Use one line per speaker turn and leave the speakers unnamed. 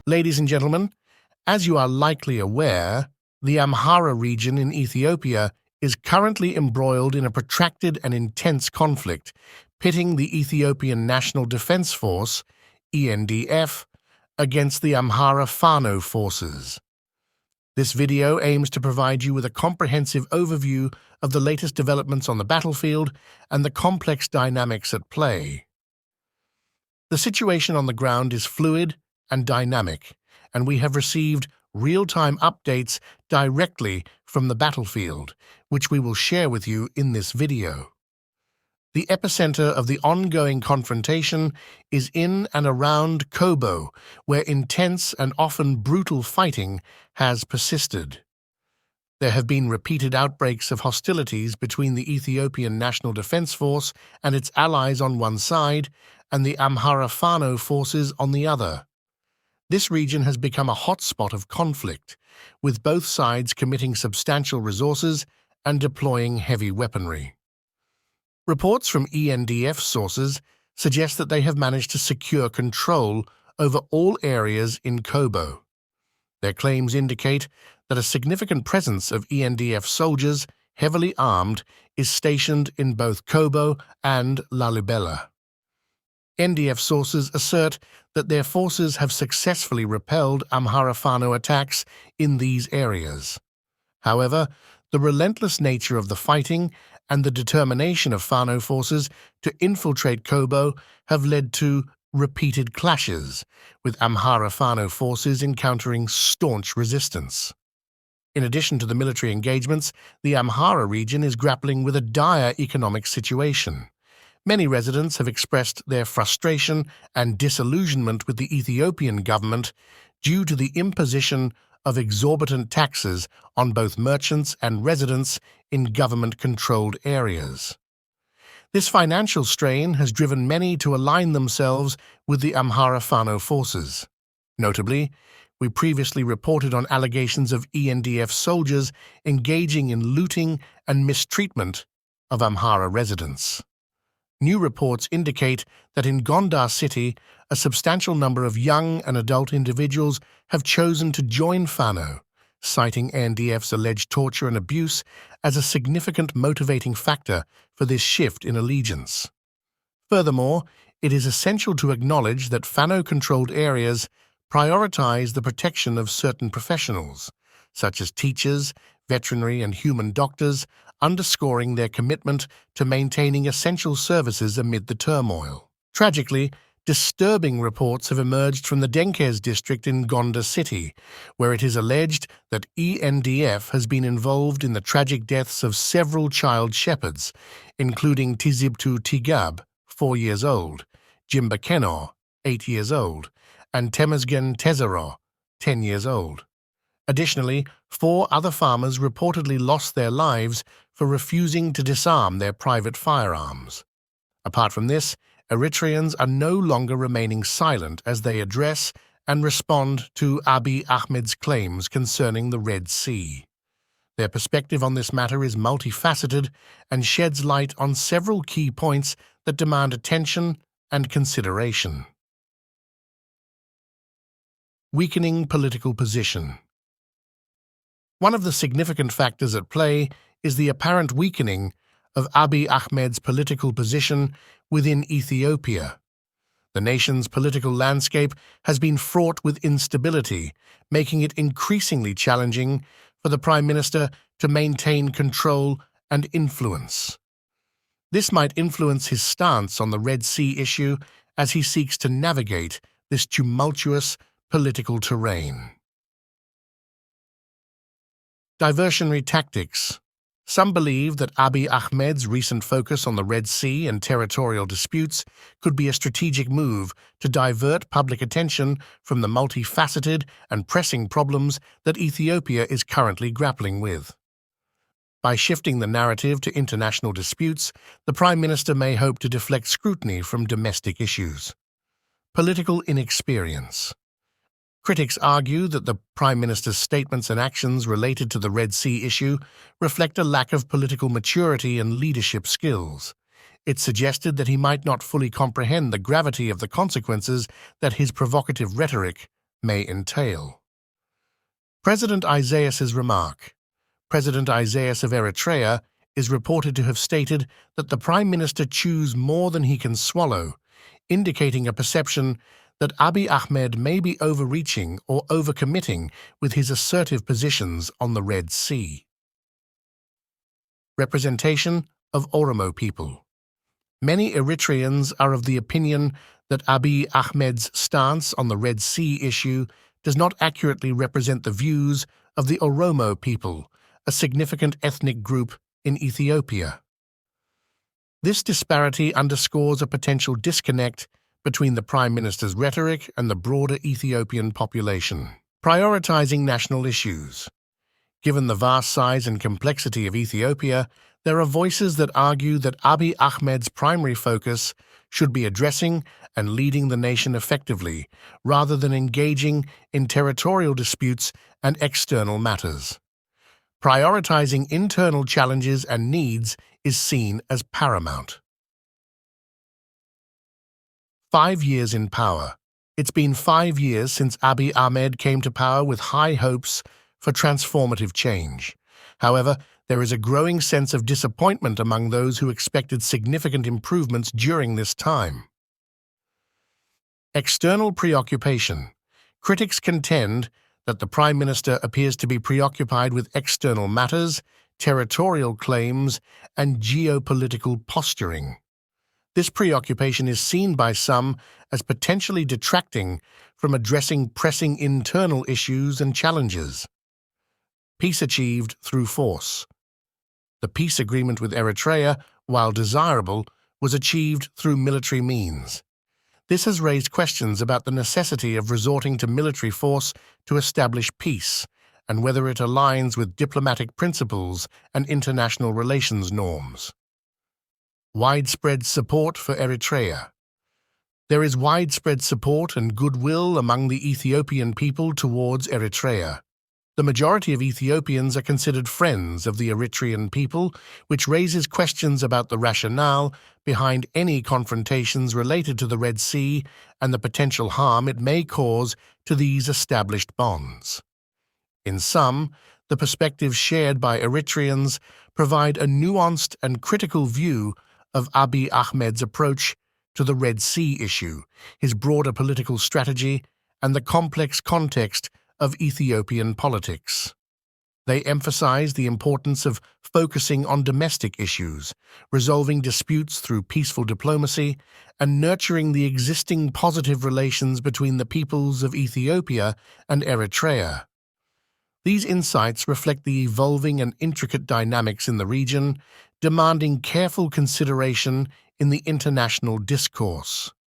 Ladies and gentlemen, as you are likely aware, the Amhara region in Ethiopia is currently embroiled in a protracted and intense conflict, pitting the Ethiopian National Defense Force, ENDF, against the Amhara Fano forces. This video aims to provide you with a comprehensive overview of the latest developments on the battlefield and the complex dynamics at play. The situation on the ground is fluid and dynamic, and we have received real-time updates directly from the battlefield, which we will share with you in this video. The epicenter of the ongoing confrontation is in and around Kobo, where intense and often brutal fighting has persisted. There have been repeated outbreaks of hostilities between the Ethiopian National Defense Force and its allies on one side and the Amhara Fano forces on the other. This region has become a hotspot of conflict, with both sides committing substantial resources and deploying heavy weaponry. Reports from ENDF sources suggest that they have managed to secure control over all areas in Kobo. Their claims indicate that a significant presence of ENDF soldiers, heavily armed, is stationed in both Kobo and Lalibela. NDF sources assert that their forces have successfully repelled Amhara Fano attacks in these areas. However, the relentless nature of the fighting and the determination of Fano forces to infiltrate Kobo have led to repeated clashes, with Amhara Fano forces encountering staunch resistance. In addition to the military engagements, the Amhara region is grappling with a dire economic situation. Many residents have expressed their frustration and disillusionment with the Ethiopian government due to the imposition of exorbitant taxes on both merchants and residents in government-controlled areas. This financial strain has driven many to align themselves with the Amhara Fano forces. Notably, we previously reported on allegations of ENDF soldiers engaging in looting and mistreatment of Amhara residents. New reports indicate that in Gondar city, a substantial number of young and adult individuals have chosen to join Fano, citing ENDF's alleged torture and abuse as a significant motivating factor for this shift in allegiance. Furthermore, it is essential to acknowledge that Fano-controlled areas prioritize the protection of certain professionals, such as teachers, veterinary and human doctors, underscoring their commitment to maintaining essential services amid the turmoil. Tragically, disturbing reports have emerged from the Denkez district in Gondar city, where it is alleged that ENDF has been involved in the tragic deaths of several child shepherds, including Tizibtu Tigab, 4 years old, Jimba Kenor, 8 years old, and Temesgen Tezero, 10 years old. Additionally, 4 other farmers reportedly lost their lives for refusing to disarm their private firearms. Apart from this, Eritreans are no longer remaining silent as they address and respond to Abiy Ahmed's claims concerning the Red Sea. Their perspective on this matter is multifaceted and sheds light on several key points that demand attention and consideration. Weakening political position. One of the significant factors at play is the apparent weakening of Abiy Ahmed's political position within Ethiopia. The nation's political landscape has been fraught with instability, making it increasingly challenging for the Prime Minister to maintain control and influence. This might influence his stance on the Red Sea issue as he seeks to navigate this tumultuous political terrain. Diversionary tactics. Some believe that Abiy Ahmed's recent focus on the Red Sea and territorial disputes could be a strategic move to divert public attention from the multifaceted and pressing problems that Ethiopia is currently grappling with. By shifting the narrative to international disputes, the Prime Minister may hope to deflect scrutiny from domestic issues. Political inexperience. Critics argue that the Prime Minister's statements and actions related to the Red Sea issue reflect a lack of political maturity and leadership skills. It suggested that he might not fully comprehend the gravity of the consequences that his provocative rhetoric may entail. President Isaias's remark. President Isaias of Eritrea is reported to have stated that the Prime Minister chews more than he can swallow, indicating a perception that Abiy Ahmed may be overreaching or overcommitting with his assertive positions on the Red Sea. Representation of Oromo people. Many Eritreans are of the opinion that Abiy Ahmed's stance on the Red Sea issue does not accurately represent the views of the Oromo people, a significant ethnic group in Ethiopia. This disparity underscores a potential disconnect between the Prime Minister's rhetoric and the broader Ethiopian population. Prioritizing national issues. Given the vast size and complexity of Ethiopia, there are voices that argue that Abiy Ahmed's primary focus should be addressing and leading the nation effectively, rather than engaging in territorial disputes and external matters. Prioritizing internal challenges and needs is seen as paramount. 5 years in power. It's been 5 years since Abiy Ahmed came to power with high hopes for transformative change. However, there is a growing sense of disappointment among those who expected significant improvements during this time. External preoccupation. Critics contend that the Prime Minister appears to be preoccupied with external matters, territorial claims, and geopolitical posturing. This preoccupation is seen by some as potentially detracting from addressing pressing internal issues and challenges. Peace achieved through force. The peace agreement with Eritrea, while desirable, was achieved through military means. This has raised questions about the necessity of resorting to military force to establish peace, and whether it aligns with diplomatic principles and international relations norms. Widespread support for Eritrea. There is widespread support and goodwill among the Ethiopian people towards Eritrea. The majority of Ethiopians are considered friends of the Eritrean people, which raises questions about the rationale behind any confrontations related to the Red Sea and the potential harm it may cause to these established bonds. In sum, the perspectives shared by Eritreans provide a nuanced and critical view of Abiy Ahmed's approach to the Red Sea issue, his broader political strategy, and the complex context of Ethiopian politics. They emphasize the importance of focusing on domestic issues, resolving disputes through peaceful diplomacy, and nurturing the existing positive relations between the peoples of Ethiopia and Eritrea. These insights reflect the evolving and intricate dynamics in the region, demanding careful consideration in the international discourse.